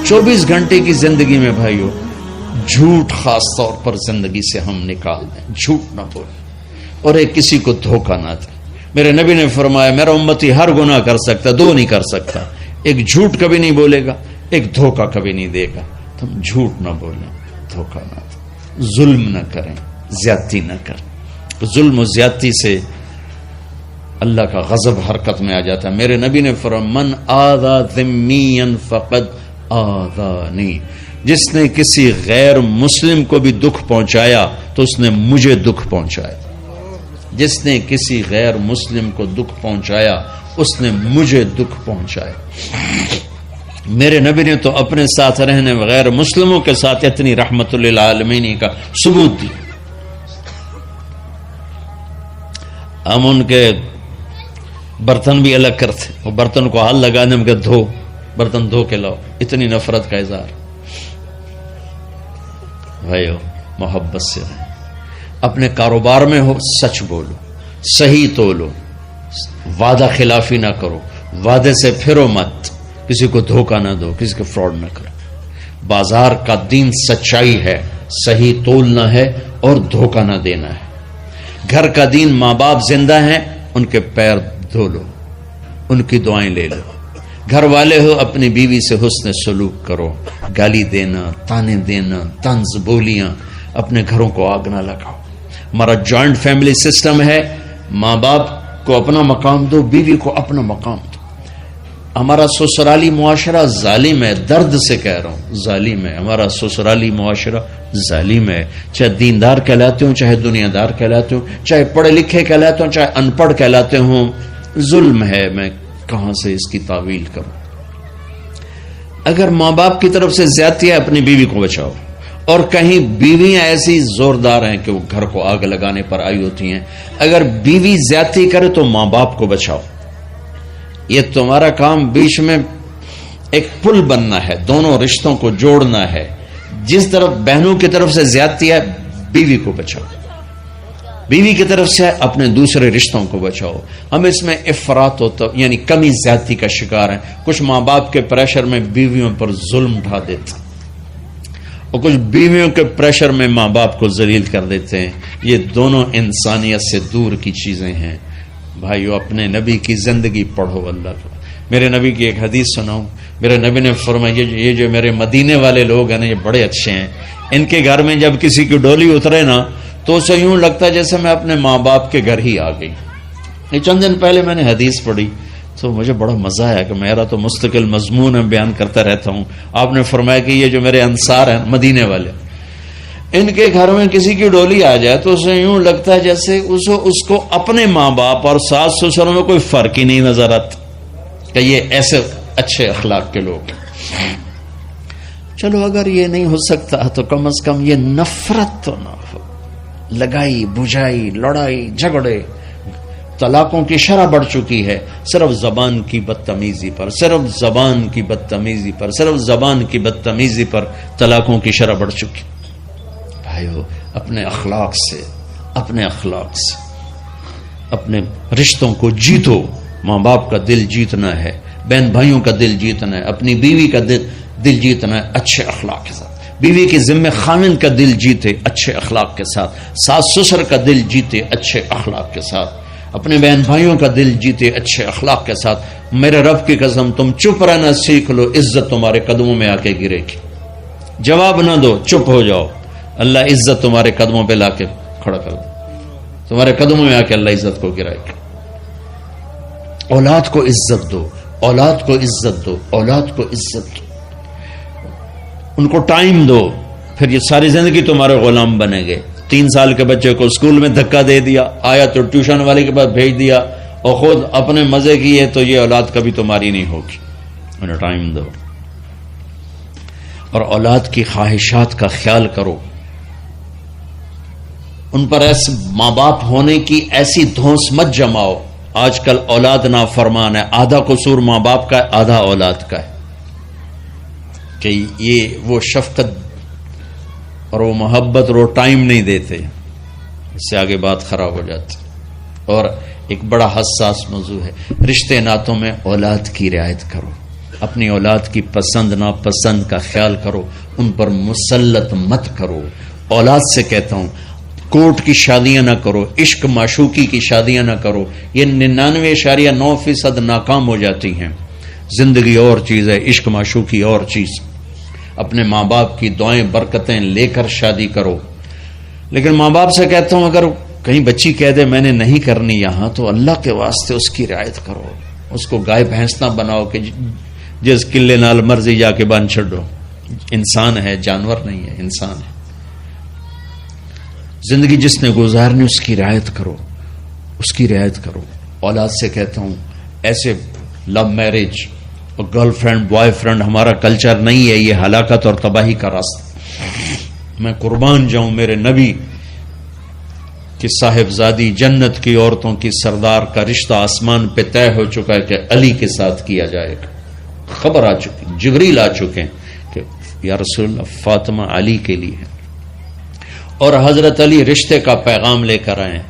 24 گھنٹے کی زندگی میں بھائیو جھوٹ خاص طور پر زندگی سے ہم نکال دیں، جھوٹ نہ بولیں اور ایک کسی کو دھوکہ نہ دیں۔ میرے نبی نے فرمایا میرا امتی ہر گناہ کر سکتا، دو نہیں کر سکتا، ایک جھوٹ کبھی نہیں بولے گا، ایک دھوکہ کبھی نہیں دے گا۔ تم جھوٹ نہ بولیں، دھوکہ نہ دیں، ظلم نہ کریں، زیادتی نہ کریں۔ ظلم و زیادتی سے اللہ کا غضب حرکت میں آ جاتا ہے۔ میرے نبی نے فرمایا من آذا ذمیا فقد آذانی، جس نے کسی غیر مسلم کو بھی دکھ پہنچایا تو اس نے مجھے دکھ پہنچایا، جس نے کسی غیر مسلم کو دکھ پہنچایا اس نے مجھے دکھ پہنچایا۔ میرے نبی نے تو اپنے ساتھ رہنے غیر مسلموں کے ساتھ اتنی رحمت للعالمین کا ثبوت دی۔ ہم ان کے برتن بھی الگ کرتے، وہ برتن کو ہاتھ لگانے میں کہ دھو، برتن دھو کے لاؤ، اتنی نفرت کا اظہار۔ بھائیو محبت سے رہیں، اپنے کاروبار میں ہو سچ بولو، صحیح تولو، وعدہ خلافی نہ کرو، وعدے سے پھرو مت، کسی کو دھوکہ نہ دو، کسی کو فراڈ نہ کرو۔ بازار کا دین سچائی ہے، صحیح تولنا ہے اور دھوکہ نہ دینا ہے۔ گھر کا دین ماں باپ زندہ ہیں، ان کے پیر دھو لو، ان کی دعائیں لے لو۔ گھر والے ہو اپنی بیوی سے حسن سلوک کرو، گالی دینا، تانے دینا، طنز بولیاں، اپنے گھروں کو آگ نہ لگاؤ۔ ہمارا جوائنٹ فیملی سسٹم ہے، ماں باپ کو اپنا مقام دو، بیوی کو اپنا مقام دو۔ ہمارا سسرالی معاشرہ ظالم ہے، درد سے کہہ رہا ہوں ظالم ہے، ہمارا سسرالی معاشرہ ظالم ہے، چاہے دیندار کہلاتے ہوں، چاہے دنیا دار کہلاتے ہوں، چاہے پڑھے لکھے کہلاتے ہوں، چاہے ان پڑھ کہلاتے ہوں، ظلم ہے۔ میں کہاں سے اس کی تعویل کروں؟ اگر ماں باپ کی طرف سے زیادتی ہے اپنی بیوی کو بچاؤ، اور کہیں بیویاں ایسی زوردار ہیں کہ وہ گھر کو آگ لگانے پر آئی ہوتی ہیں، اگر بیوی زیادتی کرے تو ماں باپ کو بچاؤ۔ یہ تمہارا کام بیچ میں ایک پل بننا ہے، دونوں رشتوں کو جوڑنا ہے۔ جس طرف بہنوں کی طرف سے زیادتی ہے بیوی کو بچاؤ، بیوی کی طرف سے اپنے دوسرے رشتوں کو بچاؤ۔ ہم اس میں افراط ہوتا یعنی کمی زیادتی کا شکار ہیں۔ کچھ ماں باپ کے پریشر میں بیویوں پر ظلم ڈھا دیتے ہیں، اور کچھ بیویوں کے پریشر میں ماں باپ کو ذلیل کر دیتے ہیں۔ یہ دونوں انسانیت سے دور کی چیزیں ہیں۔ بھائیو اپنے نبی کی زندگی پڑھو اللہ کو۔ میرے نبی کی ایک حدیث سناؤں، میرے نبی نے فرمایا یہ جو میرے مدینے والے لوگ ہیں نا، یہ بڑے اچھے ہیں۔ ان کے گھر میں جب کسی کی ڈولی اترے نا تو اسے یوں لگتا ہے جیسے میں اپنے ماں باپ کے گھر ہی آ گئی۔ یہ چند دن پہلے میں نے حدیث پڑھی تو مجھے بڑا مزہ آیا کہ میرا تو مستقل مضمون میں بیان کرتا رہتا ہوں۔ آپ نے فرمایا کہ یہ جو میرے انصار ہیں مدینے والے، ان کے گھر میں کسی کی ڈولی آ جائے تو اسے یوں لگتا ہے جیسے اس کو اپنے ماں باپ اور ساس سسروں میں کوئی فرق ہی نہیں نظر آتا کہ یہ ایسے اچھے اخلاق کے لوگ ہیں۔ چلو اگر یہ نہیں ہو سکتا تو کم از کم یہ نفرت تو نہ ہو، لگائی بجھائی، لڑائی جھگڑے، طلاقوں کی شرح بڑھ چکی ہے صرف زبان کی بدتمیزی پر، صرف زبان کی بدتمیزی پر، صرف زبان کی بدتمیزی پر طلاقوں کی شرح بڑھ چکی۔ بھائیو اپنے اخلاق سے اپنے رشتوں کو جیتو۔ ماں باپ کا دل جیتنا ہے، بہن بھائیوں کا دل جیتنا ہے، اپنی بیوی کا دل جیتنا ہے اچھے اخلاق کے ساتھ۔ بیوی کے ذمہ خاوند کا دل جیتے اچھے اخلاق کے ساتھ، ساس سسر کا دل جیتے اچھے اخلاق کے ساتھ، اپنے بہن بھائیوں کا دل جیتے اچھے اخلاق کے ساتھ۔ میرے رب کی قسم تم چپ رہنا سیکھ لو، عزت تمہارے قدموں میں آ کے گرے گی۔ جواب نہ دو، چپ ہو جاؤ، اللہ عزت تمہارے قدموں پہ لا کے کھڑا کر دے، تمہارے قدموں میں آ کے اللہ عزت کو گرائے گا۔ اولاد کو عزت دو، اولاد کو عزت دو، اولاد کو عزت دو، ان کو ٹائم دو، پھر یہ ساری زندگی تمہارے غلام بنے گے۔ 3 سال کے بچے کو اسکول میں دھکا دے دیا، آیا تو ٹیوشن والے کے پاس بھیج دیا اور خود اپنے مزے کیے، تو یہ اولاد کبھی تمہاری نہیں ہوگی۔ انہیں ٹائم دو اور اولاد کی خواہشات کا خیال کرو۔ ان پر ایسے ماں باپ ہونے کی ایسی دھونس مت جماؤ۔ آج کل اولاد نافرمان ہے، آدھا قصور ماں باپ کا ہے، آدھا اولاد کا ہے، کہ یہ وہ شفقت اور وہ محبت اور وہ ٹائم نہیں دیتے، اس سے آگے بات خراب ہو جاتی۔ اور ایک بڑا حساس موضوع ہے، رشتے ناتوں میں اولاد کی رعایت کرو۔ اپنی اولاد کی پسند ناپسند کا خیال کرو، ان پر مسلط مت کرو۔ اولاد سے کہتا ہوں کورٹ کی شادیاں نہ کرو، عشق معشوقی کی شادیاں نہ کرو، یہ 99.9% ناکام ہو جاتی ہیں۔ زندگی اور چیز ہے، عشق معشوقی اور چیز۔ اپنے ماں باپ کی دعائیں برکتیں لے کر شادی کرو۔ لیکن ماں باپ سے کہتا ہوں اگر کہیں بچی کہہ دے میں نے نہیں کرنی یہاں، تو اللہ کے واسطے اس کی رعایت کرو، اس کو گائے بھینس نہ بناؤ کہ جس قلے نال مرضی جا کے بن چھڈو۔ انسان ہے، جانور نہیں ہے، انسان ہے۔ زندگی جس نے گزارنی اس کی رعایت کرو، اس کی رعایت کرو۔ اولاد سے کہتا ہوں ایسے لو میرج اور گرل فرینڈ بوائے فرینڈ ہمارا کلچر نہیں ہے، یہ ہلاکت اور تباہی کا راستہ۔ میں قربان جاؤں میرے نبی کہ صاحبزادی جنت کی عورتوں کی سردار کا رشتہ آسمان پہ طے ہو چکا ہے کہ علی کے ساتھ کیا جائے گا۔ خبر آ چکی، جبریل آ چکے ہیں کہ یا رسول اللہ فاطمہ علی کے لیے ہے، اور حضرت علی رشتے کا پیغام لے کر آئے ہیں،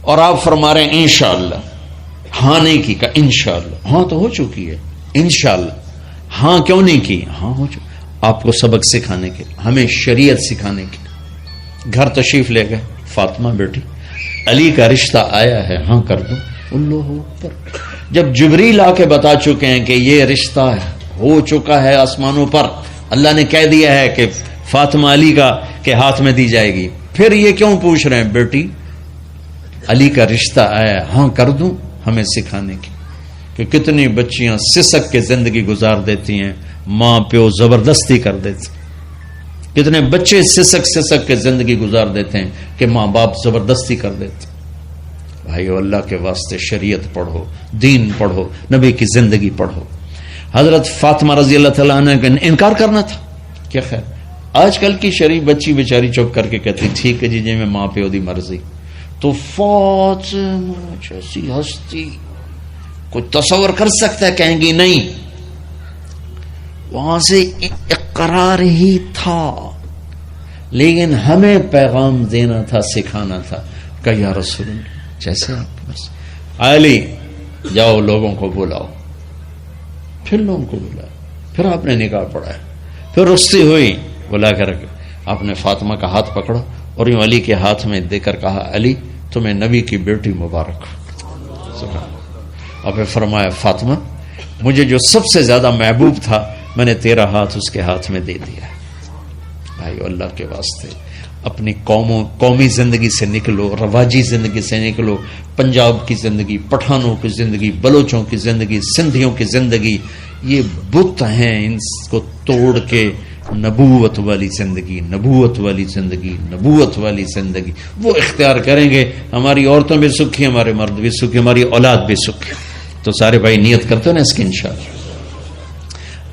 اور آپ فرما رہے ہیں انشاءاللہ۔ ہاں نہیں کی، کہا انشاءاللہ۔ ہاں تو ہو چکی ہے، انشاءاللہ۔ ہاں کیوں نہیں کی؟ ہاں ہو چکی۔ آپ کو سبق سکھانے کے، ہمیں شریعت سکھانے کے۔ گھر تشریف لے گئے، فاطمہ بیٹی علی کا رشتہ آیا ہے، ہاں کر دو۔ اللہ اکبر۔ جب جبریل آ کے بتا چکے ہیں کہ یہ رشتہ ہو چکا ہے آسمانوں پر، اللہ نے کہہ دیا ہے کہ فاطمہ علی کا کے ہاتھ میں دی جائے گی، پھر یہ کیوں پوچھ رہے ہیں بیٹی علی کا رشتہ آیا ہے، ہاں کر دوں؟ ہمیں سکھانے کی کہ کتنی بچیاں سسک کے زندگی گزار دیتی ہیں، ماں پیو زبردستی کر دیتے، کتنے بچے سسک کے زندگی گزار دیتے ہیں کہ ماں باپ زبردستی کر دیتے۔ بھائیو اللہ کے واسطے شریعت پڑھو، دین پڑھو، نبی کی زندگی پڑھو۔ حضرت فاطمہ رضی اللہ تعالیٰ عنہ کا انکار کرنا تھا، کیا خیر آج کل کی شریف بچی بیچاری چپ کر کے کہتی ٹھیک ہے جی جی میں ماں پیو دی مرضی۔ تو فاطمہ جیسی ہستی کوئی تصور کر سکتا ہے؟ کہیں گی نہیں، وہاں سے اقرار ہی تھا، لیکن ہمیں پیغام دینا تھا، سکھانا تھا کہ یا رسول اللہ جیسے آپ بس علی جاؤ لوگوں کو بلاؤ۔ پھر لوگوں کو بلایا، پھر آپ نے نکاح پڑھایا، پھر رخصتی ہوئی، بلا کر آپ نے فاطمہ کا ہاتھ پکڑا اور یوں علی کے ہاتھ میں دے کر کہا علی تمہیں نبی کی بیٹی مبارک۔ اور پھر فرمایا فاطمہ مجھے جو سب سے زیادہ محبوب تھا میں نے تیرا ہاتھ اس کے ہاتھ میں دے دیا۔ بھائی اللہ کے واسطے اپنی قومی زندگی سے نکلو، رواجی زندگی سے نکلو، پنجاب کی زندگی، پٹھانوں کی زندگی، بلوچوں کی زندگی، سندھیوں کی زندگی، یہ بت ہیں، ان کو توڑ کے نبوت والی زندگی، نبوت والی زندگی، نبوت والی زندگی وہ اختیار کریں گے، ہماری عورتیں بھی سکھی، ہمارے مرد بھی سکھی، ہماری اولاد بھی سکھی۔ تو سارے بھائی نیت کرتے ہیں نا اس کی انشاءاللہ،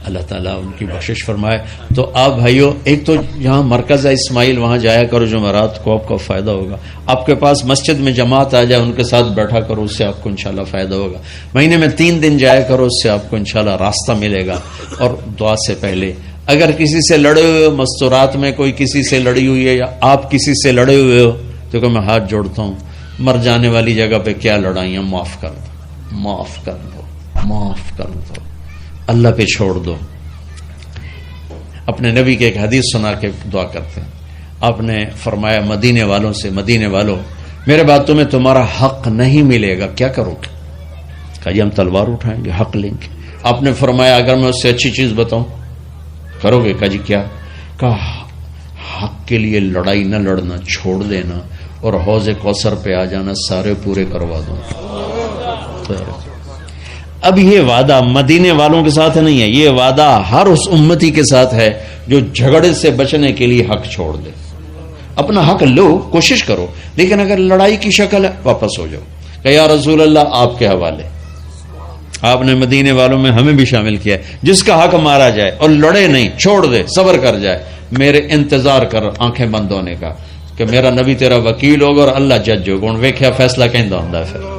اللہ تعالیٰ ان کی بخشش فرمائے۔ تو آپ بھائیو ایک تو یہاں مرکز ہے اسماعیل، وہاں جایا کرو جمعرات کو، آپ کو فائدہ ہوگا۔ آپ کے پاس مسجد میں جماعت آ جائے، ان کے ساتھ بیٹھا کرو، اس سے آپ کو انشاءاللہ فائدہ ہوگا۔ مہینے میں 3 دن جایا کرو، اس سے آپ کو انشاءاللہ راستہ ملے گا۔ اور دعا سے پہلے اگر کسی سے لڑے ہوئے مستورات میں کوئی کسی سے لڑی ہوئی ہے یا آپ کسی سے لڑے ہوئے ہو تو کہ میں ہاتھ جوڑتا ہوں، مر جانے والی جگہ پہ کیا لڑائیاں، معاف کر دو، معاف کر دو، معاف کر دو، اللہ پہ چھوڑ دو۔ اپنے نبی کے ایک حدیث سنا کے دعا کرتے ہیں، آپ نے فرمایا مدینے والوں سے، مدینے والوں میرے بعد تمہیں تمہارا حق نہیں ملے گا، کیا کرو گے؟ کہا جی ہم تلوار اٹھائیں گے، حق لیں گے۔ آپ نے فرمایا اگر میں اس سے اچھی چیز بتاؤں کرو گے؟ کہا جی کیا؟ کہا حق کے لیے لڑائی نہ لڑنا، چھوڑ دینا اور حوض کوثر پہ آ جانا، سارے پورے کروا دوں۔ اب یہ وعدہ مدینے والوں کے ساتھ نہیں ہے، یہ وعدہ ہر اس امتی کے ساتھ ہے جو جھگڑے سے بچنے کے لیے حق چھوڑ دے۔ اپنا حق لو، کوشش کرو، لیکن اگر لڑائی کی شکل ہے واپس ہو جاؤ کہ یا رسول اللہ آپ کے حوالے۔ آپ نے مدینے والوں میں ہمیں بھی شامل کیا ہے، جس کا حق مارا جائے اور لڑے نہیں، چھوڑ دے، صبر کر جائے، میرے انتظار کر آنکھیں بند ہونے کا کہ میرا نبی تیرا وکیل ہوگا اور اللہ جج ہوگا، ہوں ویکھیا فیصلہ کہندا ہوندا ہے۔ پھر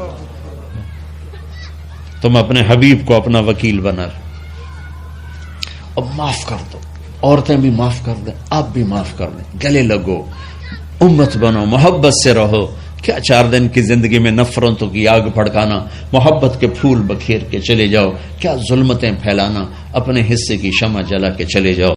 تم اپنے حبیب کو اپنا وکیل بنا، اب معاف کر دو، عورتیں بھی معاف کر دیں، آپ بھی معاف کر دیں، گلے لگو، امت بنو، محبت سے رہو، کیا 4 دن کی زندگی میں نفرتوں کی آگ بھڑکانا، محبت کے پھول بکھیر کے چلے جاؤ، کیا ظلمتیں پھیلانا، اپنے حصے کی شمع جلا کے چلے جاؤ۔